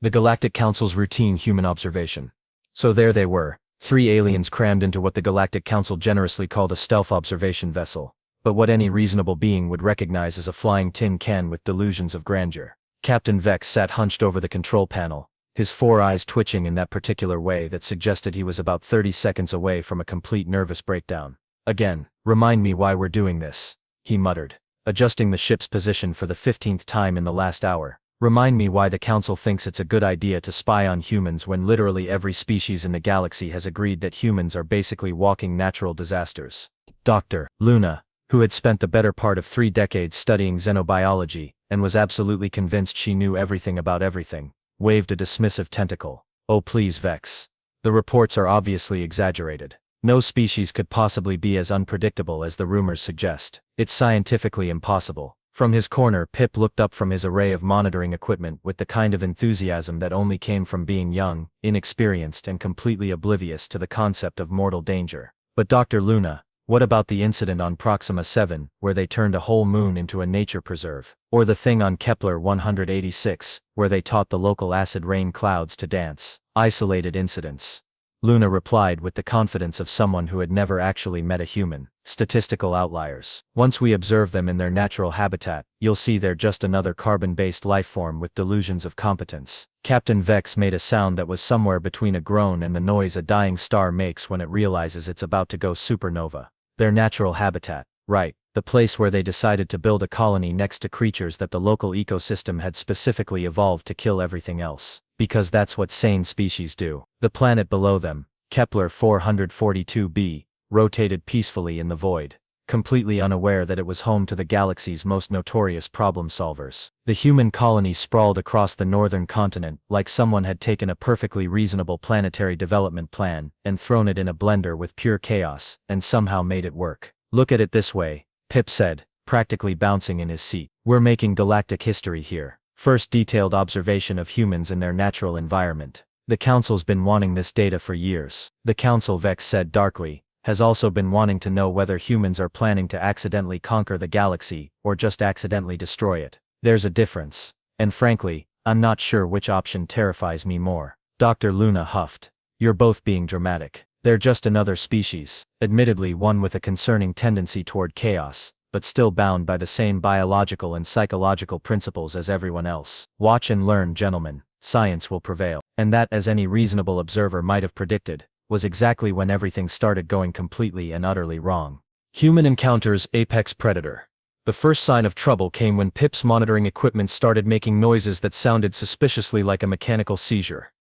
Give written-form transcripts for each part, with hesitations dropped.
The Galactic Council's routine human observation. So there they were, 3 aliens crammed into what the Galactic Council generously called a stealth observation vessel, but what any reasonable being would recognize as a flying tin can with delusions of grandeur. Captain Vex sat hunched over the control panel, his 4 eyes twitching in that particular way that suggested he was about 30 seconds away from a complete nervous breakdown. Again, remind me why we're doing this, he muttered, adjusting the ship's position for the 15th time in the last hour. Remind me why the Council thinks it's a good idea to spy on humans when literally every species in the galaxy has agreed that humans are basically walking natural disasters. Dr. Luna, who had spent the better part of 3 decades studying xenobiology, and was absolutely convinced she knew everything about everything, waved a dismissive tentacle. Oh please Vex. The reports are obviously exaggerated. No species could possibly be as unpredictable as the rumors suggest. It's scientifically impossible. From his corner, Pip looked up from his array of monitoring equipment with the kind of enthusiasm that only came from being young, inexperienced and completely oblivious to the concept of mortal danger. But Dr. Luna, what about the incident on Proxima 7, where they turned a whole moon into a nature preserve? Or the thing on Kepler 186, where they taught the local acid rain clouds to dance? Isolated incidents. Luna replied with the confidence of someone who had never actually met a human. Statistical outliers. Once we observe them in their natural habitat, you'll see they're just another carbon-based lifeform with delusions of competence. Captain Vex made a sound that was somewhere between a groan and the noise a dying star makes when it realizes it's about to go supernova. Their natural habitat. Right, the place where they decided to build a colony next to creatures that the local ecosystem had specifically evolved to kill everything else. Because that's what sane species do. The planet below them, Kepler 442b, rotated peacefully in the void, completely unaware that it was home to the galaxy's most notorious problem solvers. The human colony sprawled across the northern continent like someone had taken a perfectly reasonable planetary development plan and thrown it in a blender with pure chaos, and somehow made it work. Look at it this way, Pip said, practically bouncing in his seat. We're making galactic history here. First detailed observation of humans in their natural environment. The Council's been wanting this data for years. The Council, Vex said darkly, has also been wanting to know whether humans are planning to accidentally conquer the galaxy, or just accidentally destroy it. There's a difference. And frankly, I'm not sure which option terrifies me more. Dr. Luna huffed. You're both being dramatic. They're just another species, admittedly one with a concerning tendency toward chaos, but still bound by the same biological and psychological principles as everyone else. Watch and learn, gentlemen. Science will prevail. And that, as any reasonable observer might have predicted, was exactly when everything started going completely and utterly wrong. Human encounters apex predator. The first sign of trouble came when Pip's monitoring equipment started making noises that sounded suspiciously like a mechanical seizure.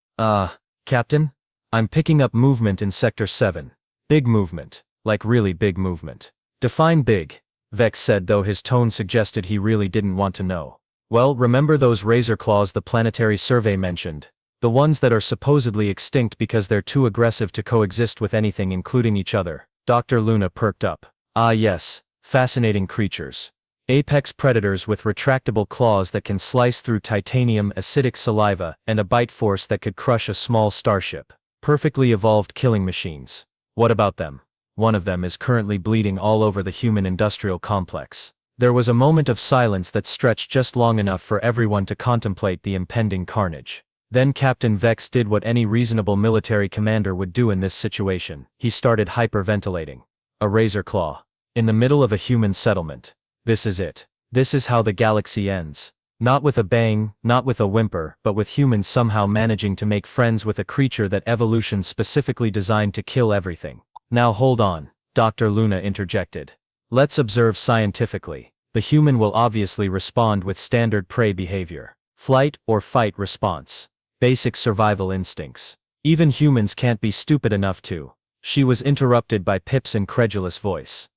Captain? I'm picking up movement in Sector 7. Big movement. Like really big movement. Define big, Vex said, though his tone suggested he really didn't want to know. Well, remember those razor claws the planetary survey mentioned? The ones that are supposedly extinct because they're too aggressive to coexist with anything including each other. Dr. Luna perked up. Ah yes, fascinating creatures. Apex predators with retractable claws that can slice through titanium, acidic saliva, and a bite force that could crush a small starship. Perfectly evolved killing machines. What about them? One of them is currently bleeding all over the human industrial complex. There was a moment of silence that stretched just long enough for everyone to contemplate the impending carnage. Then Captain Vex did what any reasonable military commander would do in this situation. He started hyperventilating. A razor claw. In the middle of a human settlement. This is it. This is how the galaxy ends. Not with a bang, not with a whimper, but with humans somehow managing to make friends with a creature that evolution specifically designed to kill everything. Now hold on, Dr. Luna interjected. Let's observe scientifically. The human will obviously respond with standard prey behavior. Flight or fight response. Basic survival instincts. Even humans can't be stupid enough to. She was interrupted by Pip's incredulous voice.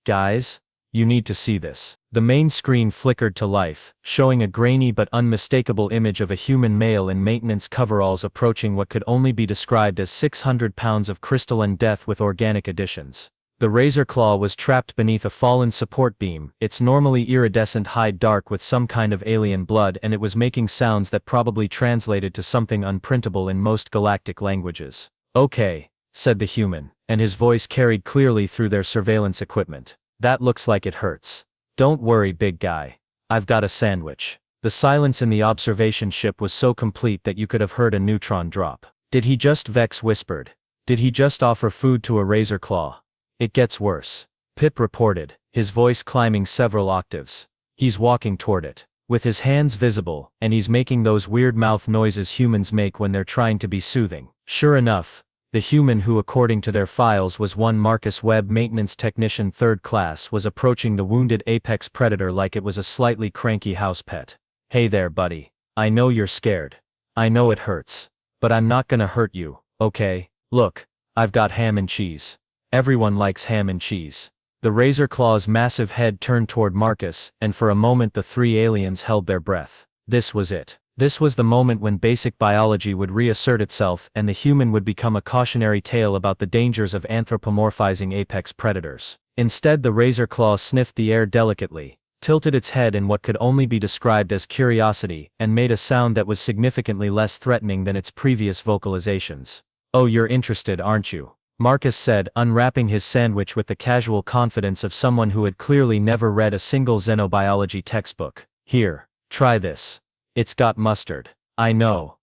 Guys? You need to see this. The main screen flickered to life, showing a grainy but unmistakable image of a human male in maintenance coveralls approaching what could only be described as 600 pounds of crystalline death with organic additions. The razor claw was trapped beneath a fallen support beam, its normally iridescent hide dark with some kind of alien blood, and it was making sounds that probably translated to something unprintable in most galactic languages. Okay, said the human, and his voice carried clearly through their surveillance equipment. That looks like it hurts. Don't worry, big guy. I've got a sandwich. The silence in the observation ship was so complete that you could have heard a neutron drop. Did he just, Vex whispered. Did he just offer food to a razor claw? It gets worse. Pip reported, his voice climbing several octaves. He's walking toward it, with his hands visible, and he's making those weird mouth noises humans make when they're trying to be soothing. Sure enough, the human who, according to their files, was one Marcus Webb, maintenance technician 3rd class, was approaching the wounded apex predator like it was a slightly cranky house pet. Hey there, buddy. I know you're scared. I know it hurts. But I'm not gonna hurt you, okay? Look, I've got ham and cheese. Everyone likes ham and cheese. The razor claw's massive head turned toward Marcus, and for a moment the 3 aliens held their breath. This was it. This was the moment when basic biology would reassert itself and the human would become a cautionary tale about the dangers of anthropomorphizing apex predators. Instead, the razor claw sniffed the air delicately, tilted its head in what could only be described as curiosity, and made a sound that was significantly less threatening than its previous vocalizations. "Oh, you're interested, aren't you?" Marcus said, unwrapping his sandwich with the casual confidence of someone who had clearly never read a single xenobiology textbook. "Here, try this. It's got mustard." I know.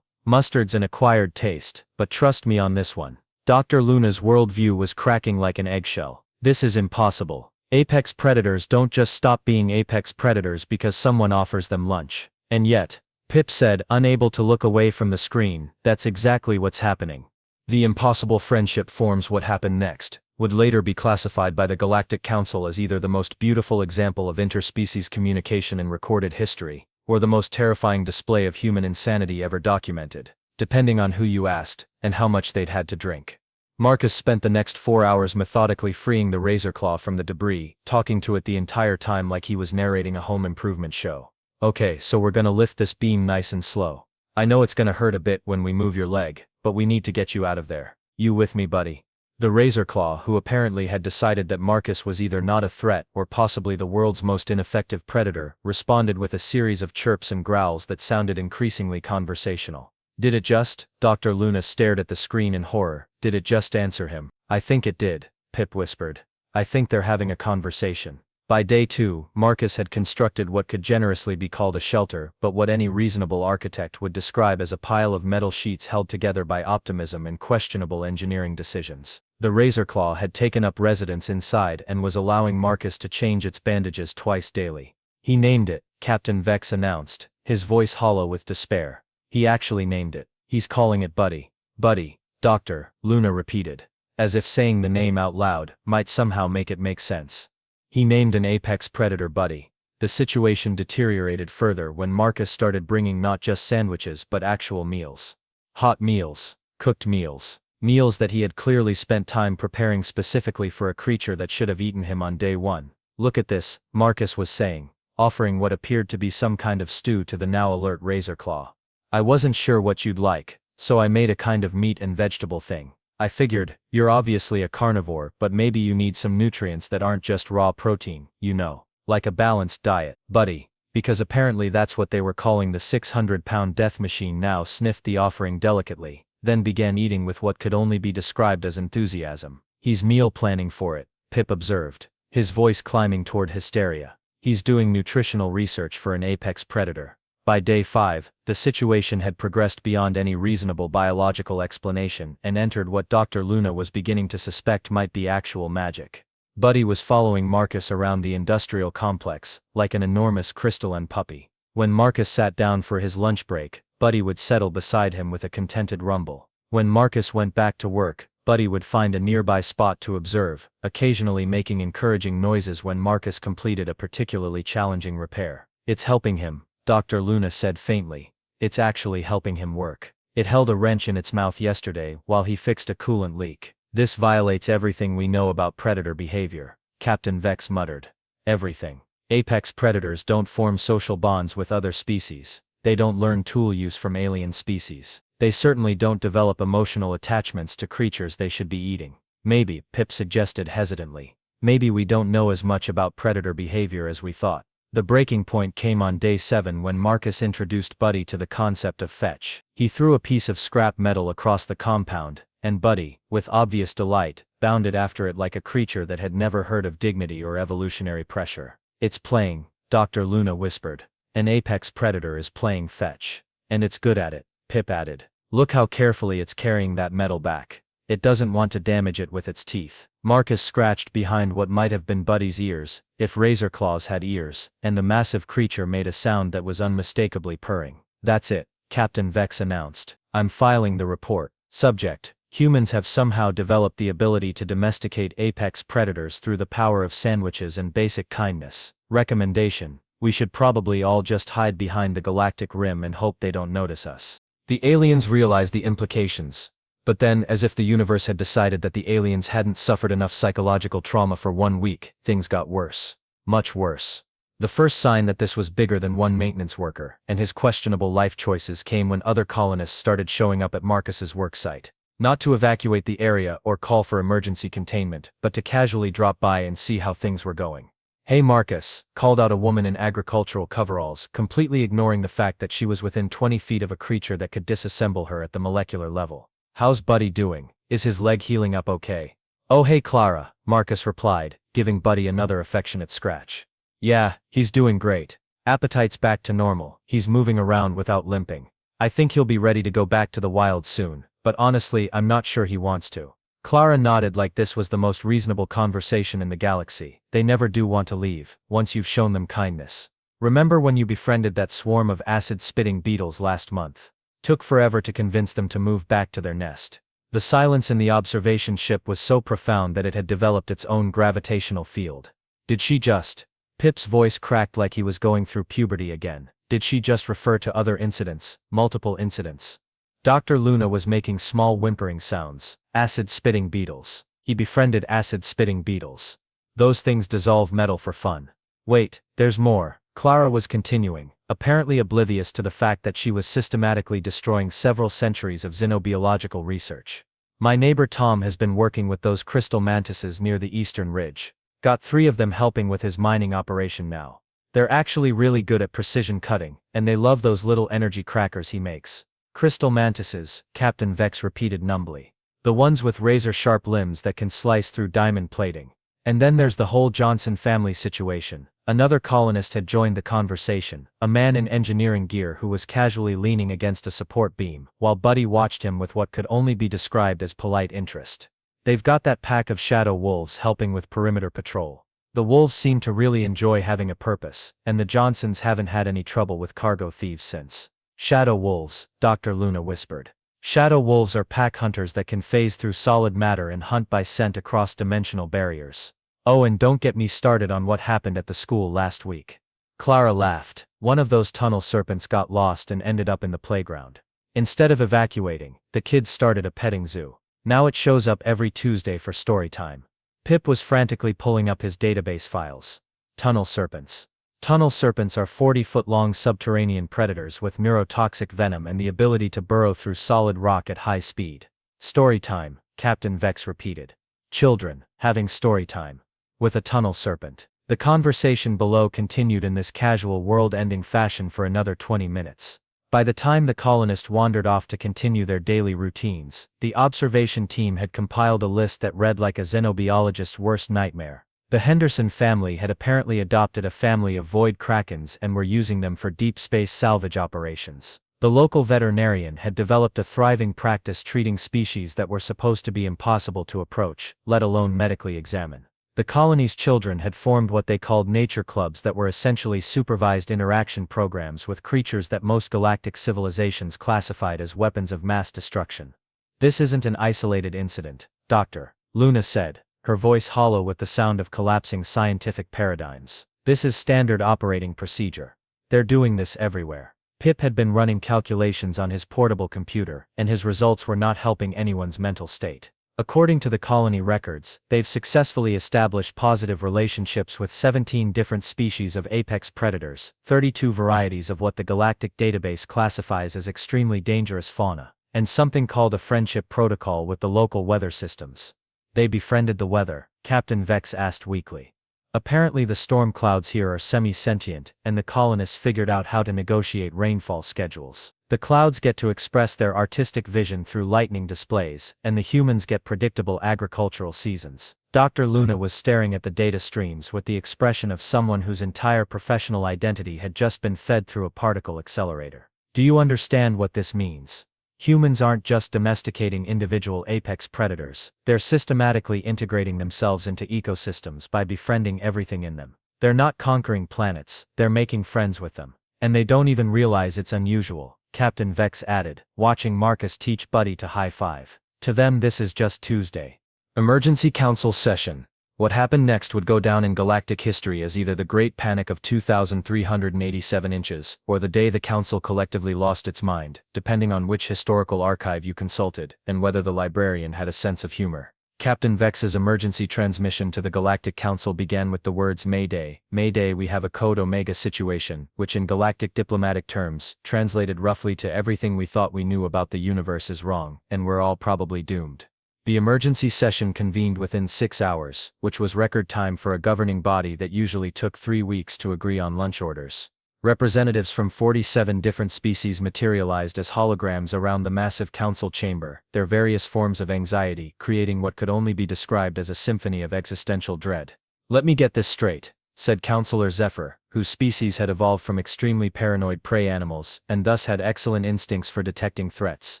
Mustard's an acquired taste, but trust me on this one." Dr. Luna's worldview was cracking like an eggshell. "This is impossible. Apex predators don't just stop being apex predators because someone offers them lunch." "And yet," Pip said, unable to look away from the screen, "that's exactly what's happening." The impossible friendship forms what happened next, would later be classified by the Galactic Council as either the most beautiful example of interspecies communication in recorded history, or the most terrifying display of human insanity ever documented, depending on who you asked, and how much they'd had to drink. Marcus spent the next 4 hours methodically freeing the razor claw from the debris, talking to it the entire time like he was narrating a home improvement show. "Okay, so we're gonna lift this beam nice and slow. I know it's gonna hurt a bit when we move your leg, but we need to get you out of there. You with me, buddy?" The razor claw, who apparently had decided that Marcus was either not a threat or possibly the world's most ineffective predator, responded with a series of chirps and growls that sounded increasingly conversational. "Did it just?" Dr. Luna stared at the screen in horror. "Did it just answer him?" "I think it did," Pip whispered. "I think they're having a conversation." By day 2, Marcus had constructed what could generously be called a shelter, but what any reasonable architect would describe as a pile of metal sheets held together by optimism and questionable engineering decisions. The razor claw had taken up residence inside and was allowing Marcus to change its bandages twice daily. "He named it," Captain Vex announced, his voice hollow with despair. "He actually named it. He's calling it Buddy." "Buddy," Dr. Luna repeated, as if saying the name out loud might somehow make it make sense. He named an apex predator Buddy. The situation deteriorated further when Marcus started bringing not just sandwiches but actual meals. Hot meals, cooked meals, meals that he had clearly spent time preparing specifically for a creature that should have eaten him on day 1. "Look at this," Marcus was saying, offering what appeared to be some kind of stew to the now alert razor claw. "I wasn't sure what you'd like, so I made a kind of meat and vegetable thing. I figured, you're obviously a carnivore, but maybe you need some nutrients that aren't just raw protein, you know, like a balanced diet." "Buddy," because apparently that's what they were calling the 600-pound death machine, now sniffed the offering delicately, then began eating with what could only be described as enthusiasm. "He's meal planning for it," Pip observed, his voice climbing toward hysteria. "He's doing nutritional research for an apex predator." By day 5, the situation had progressed beyond any reasonable biological explanation and entered what Dr. Luna was beginning to suspect might be actual magic. Buddy was following Marcus around the industrial complex, like an enormous crystalline puppy. When Marcus sat down for his lunch break, Buddy would settle beside him with a contented rumble. When Marcus went back to work, Buddy would find a nearby spot to observe, occasionally making encouraging noises when Marcus completed a particularly challenging repair. "It's helping him," Dr. Luna said faintly. "It's actually helping him work. It held a wrench in its mouth yesterday while he fixed a coolant leak." "This violates everything we know about predator behavior," Captain Vex muttered. "Everything. Apex predators don't form social bonds with other species. They don't learn tool use from alien species. They certainly don't develop emotional attachments to creatures they should be eating." "Maybe," Pip suggested hesitantly, "maybe we don't know as much about predator behavior as we thought." The breaking point came on day 7 when Marcus introduced Buddy to the concept of fetch. He threw a piece of scrap metal across the compound, and Buddy, with obvious delight, bounded after it like a creature that had never heard of dignity or evolutionary pressure. "It's playing," Dr. Luna whispered. An apex predator is playing fetch. And it's good at it, Pip added. Look how carefully it's carrying that metal back. It doesn't want to damage it with its teeth. Marcus scratched behind what might have been Buddy's ears, if razor claws had ears, and the massive creature made a sound that was unmistakably purring. That's it, Captain Vex announced. I'm filing the report. Subject: humans have somehow developed the ability to domesticate apex predators through the power of sandwiches and basic kindness. Recommendation: we should probably all just hide behind the galactic rim and hope they don't notice us. The aliens realized the implications. But then, as if the universe had decided that the aliens hadn't suffered enough psychological trauma for 1 week, things got worse. Much worse. The first sign that this was bigger than one maintenance worker and his questionable life choices came when other colonists started showing up at Marcus's worksite. Not to evacuate the area or call for emergency containment, but to casually drop by and see how things were going. "Hey Marcus," called out a woman in agricultural coveralls, completely ignoring the fact that she was within 20 feet of a creature that could disassemble her at the molecular level. "How's Buddy doing? Is his leg healing up okay?" "Oh hey Clara," Marcus replied, giving Buddy another affectionate scratch. "Yeah, he's doing great. Appetite's back to normal, he's moving around without limping. I think he'll be ready to go back to the wild soon, but honestly I'm not sure he wants to." Clara nodded like this was the most reasonable conversation in the galaxy. They never do want to leave, once you've shown them kindness. Remember when you befriended that swarm of acid-spitting beetles last month? Took forever to convince them to move back to their nest. The silence in the observation ship was so profound that it had developed its own gravitational field. Did she just? Pip's voice cracked like he was going through puberty again. Did she just refer to other incidents, multiple incidents? Dr. Luna was making small whimpering sounds. Acid-spitting beetles. He befriended acid-spitting beetles. Those things dissolve metal for fun. Wait, there's more. Clara was continuing, apparently oblivious to the fact that she was systematically destroying several centuries of xenobiological research. "My neighbor Tom has been working with those crystal mantises near the eastern ridge. Got 3 of them helping with his mining operation now. They're actually really good at precision cutting, and they love those little energy crackers he makes." "Crystal mantises," Captain Vex repeated numbly. "The ones with razor-sharp limbs that can slice through diamond plating. And then there's the whole Johnson family situation." Another colonist had joined the conversation, a man in engineering gear who was casually leaning against a support beam, while Buddy watched him with what could only be described as polite interest. "They've got that pack of shadow wolves helping with perimeter patrol. The wolves seem to really enjoy having a purpose, and the Johnsons haven't had any trouble with cargo thieves since." "Shadow wolves," Dr. Luna whispered. "Shadow wolves are pack hunters that can phase through solid matter and hunt by scent across dimensional barriers. Oh, and don't get me started on what happened at the school last week." Clara laughed. "One of those tunnel serpents got lost and ended up in the playground. Instead of evacuating, the kids started a petting zoo. Now it shows up every Tuesday for story time." Pip was frantically pulling up his database files. Tunnel serpents. Tunnel serpents are 40-foot-long subterranean predators with neurotoxic venom and the ability to burrow through solid rock at high speed. "Story time," Captain Vex repeated. "Children, having story time. With a tunnel serpent." The conversation below continued in this casual world-ending fashion for another 20 minutes. By the time the colonists wandered off to continue their daily routines, the observation team had compiled a list that read like a xenobiologist's worst nightmare. The Henderson family had apparently adopted a family of void krakens and were using them for deep space salvage operations. The local veterinarian had developed a thriving practice treating species that were supposed to be impossible to approach, let alone medically examine. The colony's children had formed what they called nature clubs that were essentially supervised interaction programs with creatures that most galactic civilizations classified as weapons of mass destruction. "This isn't an isolated incident," Dr. Luna said, her voice hollow with the sound of collapsing scientific paradigms. "This is standard operating procedure. They're doing this everywhere." Pip had been running calculations on his portable computer, and his results were not helping anyone's mental state. According to the colony records, they've successfully established positive relationships with 17 different species of apex predators, 32 varieties of what the galactic database classifies as extremely dangerous fauna, and something called a friendship protocol with the local weather systems. "They befriended the weather?" Captain Vex asked weakly. Apparently the storm clouds here are semi-sentient, and the colonists figured out how to negotiate rainfall schedules. The clouds get to express their artistic vision through lightning displays, and the humans get predictable agricultural seasons. Dr. Luna was staring at the data streams with the expression of someone whose entire professional identity had just been fed through a particle accelerator. Do you understand what this means? Humans aren't just domesticating individual apex predators, they're systematically integrating themselves into ecosystems by befriending everything in them. They're not conquering planets, they're making friends with them. And they don't even realize it's unusual, Captain Vex added, watching Marcus teach Buddy to high five. To them this is just Tuesday. Emergency Council Session. What happened next would go down in galactic history as either the Great Panic of 2,387 inches, or the day the Council collectively lost its mind, depending on which historical archive you consulted, and whether the librarian had a sense of humor. Captain Vex's emergency transmission to the Galactic Council began with the words Mayday. Mayday, we have a Code Omega situation, which in galactic diplomatic terms, translated roughly to everything we thought we knew about the universe is wrong, and we're all probably doomed. The emergency session convened within 6 hours, which was record time for a governing body that usually took 3 weeks to agree on lunch orders. Representatives from 47 different species materialized as holograms around the massive council chamber, their various forms of anxiety creating what could only be described as a symphony of existential dread. Let me get this straight, said Councillor Zephyr, whose species had evolved from extremely paranoid prey animals, and thus had excellent instincts for detecting threats.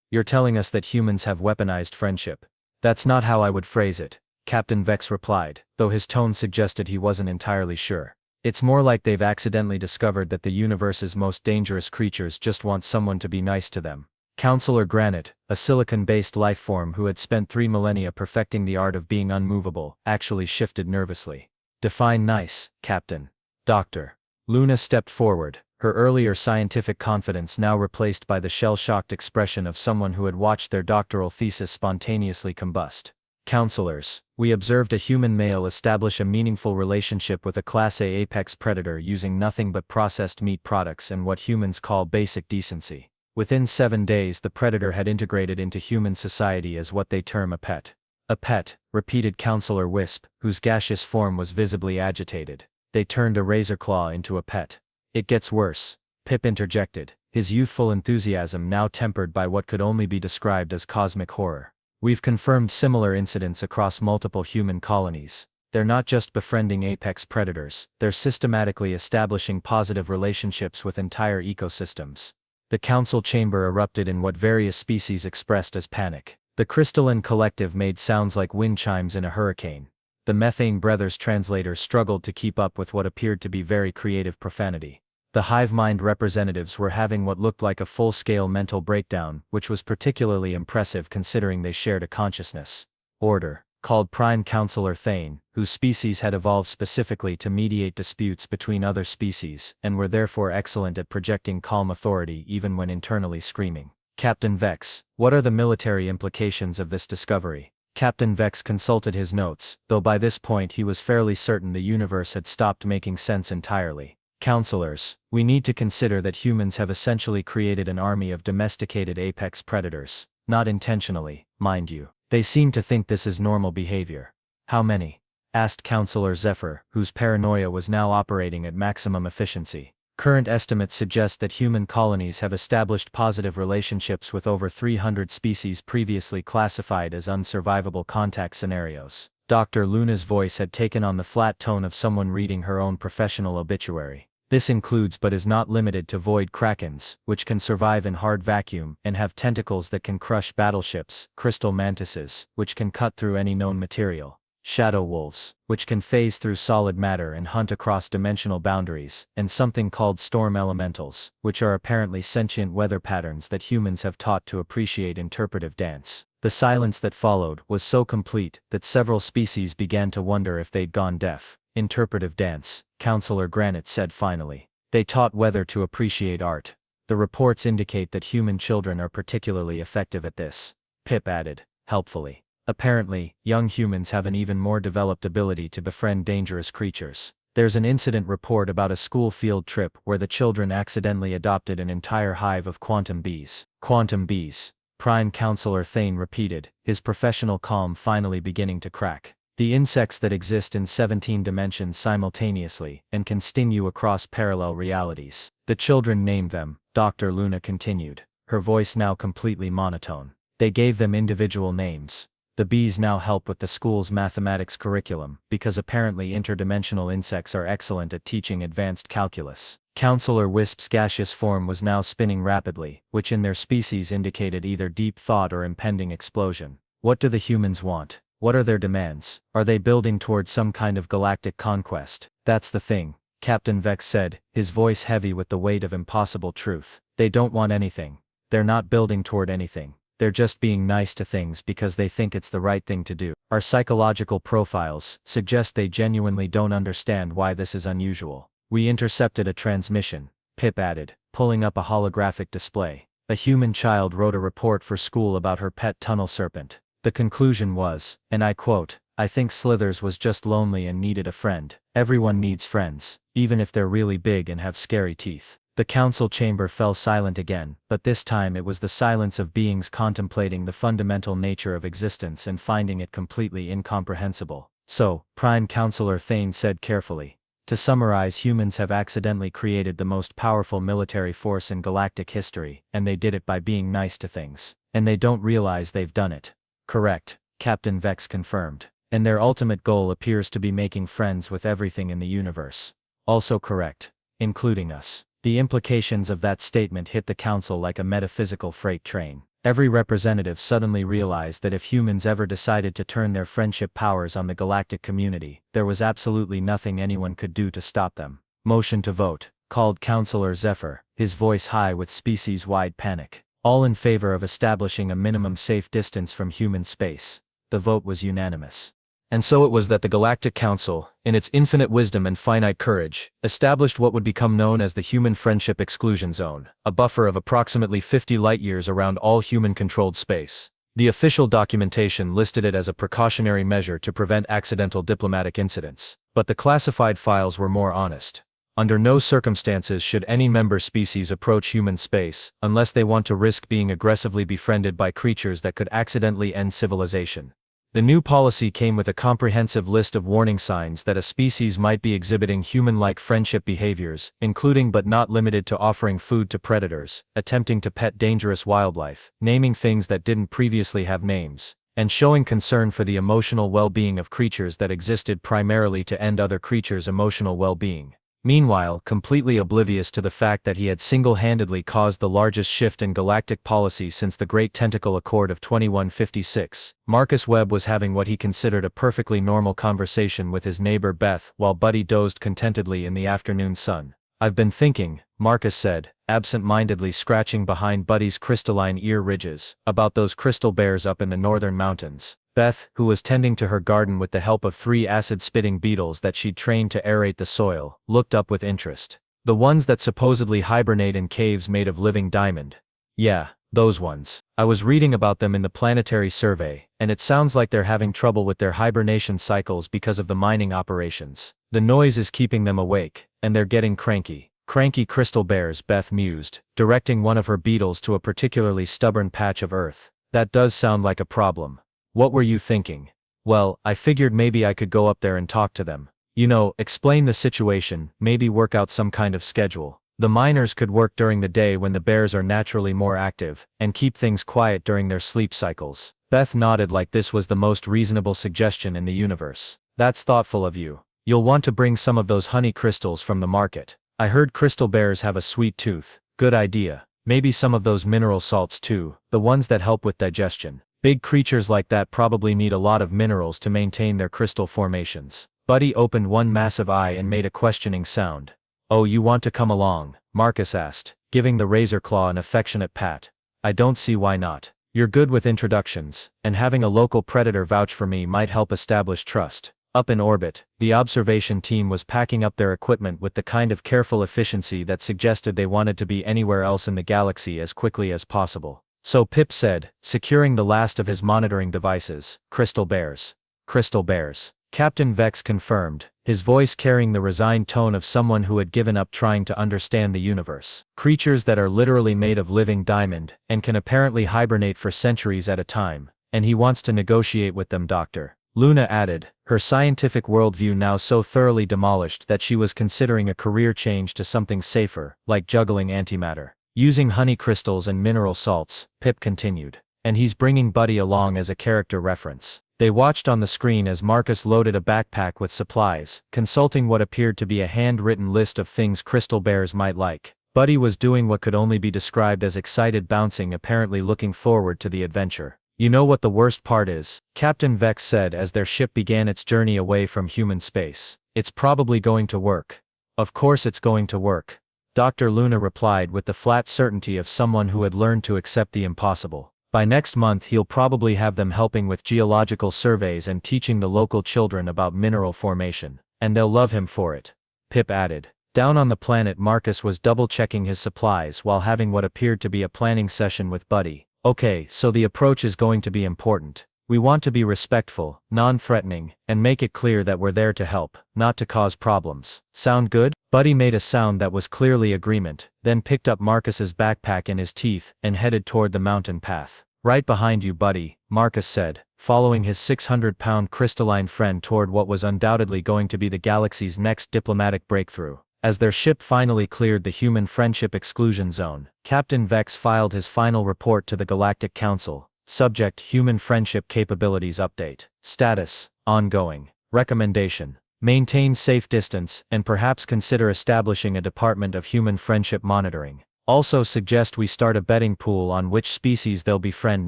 You're telling us that humans have weaponized friendship. That's not how I would phrase it, Captain Vex replied, though his tone suggested he wasn't entirely sure. It's more like they've accidentally discovered that the universe's most dangerous creatures just want someone to be nice to them. Councillor Granite, a silicon-based life form who had spent 3 millennia perfecting the art of being unmovable, actually shifted nervously. Define nice, Captain. Dr. Luna stepped forward, her earlier scientific confidence now replaced by the shell-shocked expression of someone who had watched their doctoral thesis spontaneously combust. Counselors, we observed a human male establish a meaningful relationship with a Class A apex predator using nothing but processed meat products and what humans call basic decency. Within 7 days the predator had integrated into human society as what they term a pet. A pet, repeated Counselor Wisp, whose gaseous form was visibly agitated. They turned a razor claw into a pet. It gets worse, Pip interjected, his youthful enthusiasm now tempered by what could only be described as cosmic horror. We've confirmed similar incidents across multiple human colonies. They're not just befriending apex predators, they're systematically establishing positive relationships with entire ecosystems. The council chamber erupted in what various species expressed as panic. The crystalline collective made sounds like wind chimes in a hurricane. The Methane Brothers translators struggled to keep up with what appeared to be very creative profanity. The hive mind representatives were having what looked like a full-scale mental breakdown, which was particularly impressive considering they shared a consciousness. Order, called Prime Counselor Thane, whose species had evolved specifically to mediate disputes between other species, and were therefore excellent at projecting calm authority even when internally screaming. Captain Vex, what are the military implications of this discovery? Captain Vex consulted his notes, though by this point he was fairly certain the universe had stopped making sense entirely. Counselors, we need to consider that humans have essentially created an army of domesticated apex predators. Not intentionally, mind you. They seem to think this is normal behavior. How many? Asked Counselor Zephyr, whose paranoia was now operating at maximum efficiency. Current estimates suggest that human colonies have established positive relationships with over 300 species previously classified as unsurvivable contact scenarios. Dr. Luna's voice had taken on the flat tone of someone reading her own professional obituary. This includes but is not limited to void krakens, which can survive in hard vacuum and have tentacles that can crush battleships, crystal mantises, which can cut through any known material, shadow wolves, which can phase through solid matter and hunt across dimensional boundaries, and something called storm elementals, which are apparently sentient weather patterns that humans have taught to appreciate interpretive dance. The silence that followed was so complete that several species began to wonder if they'd gone deaf. Interpretive dance, Counselor Granite said finally. They taught weather to appreciate art. The reports indicate that human children are particularly effective at this. Pip added, helpfully. Apparently, young humans have an even more developed ability to befriend dangerous creatures. There's an incident report about a school field trip where the children accidentally adopted an entire hive of quantum bees. Quantum bees, Prime Counselor Thane repeated, his professional calm finally beginning to crack. The insects that exist in 17 dimensions simultaneously and can sting you across parallel realities. The children named them, Dr. Luna continued, her voice now completely monotone. They gave them individual names. The bees now help with the school's mathematics curriculum, because apparently interdimensional insects are excellent at teaching advanced calculus. Counselor Wisp's gaseous form was now spinning rapidly, which in their species indicated either deep thought or impending explosion. What do the humans want? What are their demands? Are they building towards some kind of galactic conquest? That's the thing, Captain Vex said, his voice heavy with the weight of impossible truth. They don't want anything. They're not building toward anything. They're just being nice to things because they think it's the right thing to do. Our psychological profiles suggest they genuinely don't understand why this is unusual. We intercepted a transmission, Pip added, pulling up a holographic display. A human child wrote a report for school about her pet tunnel serpent. The conclusion was, and I quote, "I think Slithers was just lonely and needed a friend. Everyone needs friends, even if they're really big and have scary teeth." The council chamber fell silent again, but this time it was the silence of beings contemplating the fundamental nature of existence and finding it completely incomprehensible. So, Prime Counselor Thane said carefully, to summarize, humans have accidentally created the most powerful military force in galactic history, and they did it by being nice to things. And they don't realize they've done it. Correct, Captain Vex confirmed. And their ultimate goal appears to be making friends with everything in the universe. Also correct, including us. The implications of that statement hit the council like a metaphysical freight train. Every representative suddenly realized that if humans ever decided to turn their friendship powers on the galactic community, there was absolutely nothing anyone could do to stop them. Motion to vote, called Counselor Zephyr, his voice high with species-wide panic. All in favor of establishing a minimum safe distance from human space. The vote was unanimous. And so it was that the Galactic Council, in its infinite wisdom and finite courage, established what would become known as the Human Friendship Exclusion Zone, a buffer of approximately 50 light-years around all human-controlled space. The official documentation listed it as a precautionary measure to prevent accidental diplomatic incidents, but the classified files were more honest. Under no circumstances should any member species approach human space, unless they want to risk being aggressively befriended by creatures that could accidentally end civilization. The new policy came with a comprehensive list of warning signs that a species might be exhibiting human-like friendship behaviors, including but not limited to offering food to predators, attempting to pet dangerous wildlife, naming things that didn't previously have names, and showing concern for the emotional well-being of creatures that existed primarily to end other creatures' emotional well-being. Meanwhile, completely oblivious to the fact that he had single-handedly caused the largest shift in galactic policy since the Great Tentacle Accord of 2156, Marcus Webb was having what he considered a perfectly normal conversation with his neighbor Beth while Buddy dozed contentedly in the afternoon sun. "I've been thinking," Marcus said, absent-mindedly scratching behind Buddy's crystalline ear ridges, "about those crystal bears up in the northern mountains." Beth, who was tending to her garden with the help of 3 acid-spitting beetles that she'd trained to aerate the soil, looked up with interest. "The ones that supposedly hibernate in caves made of living diamond." "Yeah, those ones. I was reading about them in the Planetary Survey, and it sounds like they're having trouble with their hibernation cycles because of the mining operations. The noise is keeping them awake, and they're getting cranky." "Cranky crystal bears," Beth mused, directing one of her beetles to a particularly stubborn patch of earth. "That does sound like a problem. What were you thinking?" "Well, I figured maybe I could go up there and talk to them. You know, explain the situation, maybe work out some kind of schedule. The miners could work during the day when the bears are naturally more active, and keep things quiet during their sleep cycles." Beth nodded like this was the most reasonable suggestion in the universe. "That's thoughtful of you. You'll want to bring some of those honey crystals from the market. I heard crystal bears have a sweet tooth." "Good idea. Maybe some of those mineral salts too, the ones that help with digestion. Big creatures like that probably need a lot of minerals to maintain their crystal formations." Buddy opened one massive eye and made a questioning sound. "Oh, you want to come along?" Marcus asked, giving the razor claw an affectionate pat. "I don't see why not. You're good with introductions, and having a local predator vouch for me might help establish trust." Up in orbit, the observation team was packing up their equipment with the kind of careful efficiency that suggested they wanted to be anywhere else in the galaxy as quickly as possible. So Pip said, securing the last of his monitoring devices, "Crystal bears. Crystal bears." Captain Vex confirmed, his voice carrying the resigned tone of someone who had given up trying to understand the universe. "Creatures that are literally made of living diamond, and can apparently hibernate for centuries at a time, and he wants to negotiate with them, Doctor." Luna added, her scientific worldview now so thoroughly demolished that she was considering a career change to something safer, like juggling antimatter. Using honey crystals and mineral salts, Pip continued. And he's bringing Buddy along as a character reference. They watched on the screen as Marcus loaded a backpack with supplies, consulting what appeared to be a handwritten list of things crystal bears might like. Buddy was doing what could only be described as excited bouncing, apparently looking forward to the adventure. You know what the worst part is? Captain Vex said as their ship began its journey away from human space. It's probably going to work. Of course it's going to work. Dr. Luna replied with the flat certainty of someone who had learned to accept the impossible. By next month he'll probably have them helping with geological surveys and teaching the local children about mineral formation. And they'll love him for it. Pip added. Down on the planet, Marcus was double-checking his supplies while having what appeared to be a planning session with Buddy. Okay, so the approach is going to be important. We want to be respectful, non-threatening, and make it clear that we're there to help, not to cause problems. Sound good? Buddy made a sound that was clearly agreement, then picked up Marcus's backpack in his teeth and headed toward the mountain path. Right behind you, Buddy, Marcus said, following his 600-pound crystalline friend toward what was undoubtedly going to be the galaxy's next diplomatic breakthrough. As their ship finally cleared the human friendship exclusion zone, Captain Vex filed his final report to the Galactic Council. Subject: Human Friendship Capabilities Update. Status: Ongoing. Recommendation: maintain safe distance, and perhaps consider establishing a Department of Human Friendship Monitoring. Also suggest we start a betting pool on which species they'll befriend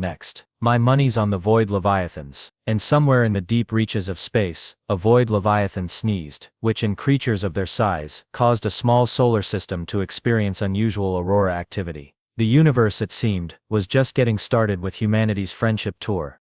next. My money's on the Void Leviathans. And somewhere in the deep reaches of space, a Void Leviathan sneezed, which in creatures of their size, caused a small solar system to experience unusual aurora activity. The universe, it seemed, was just getting started with humanity's friendship tour.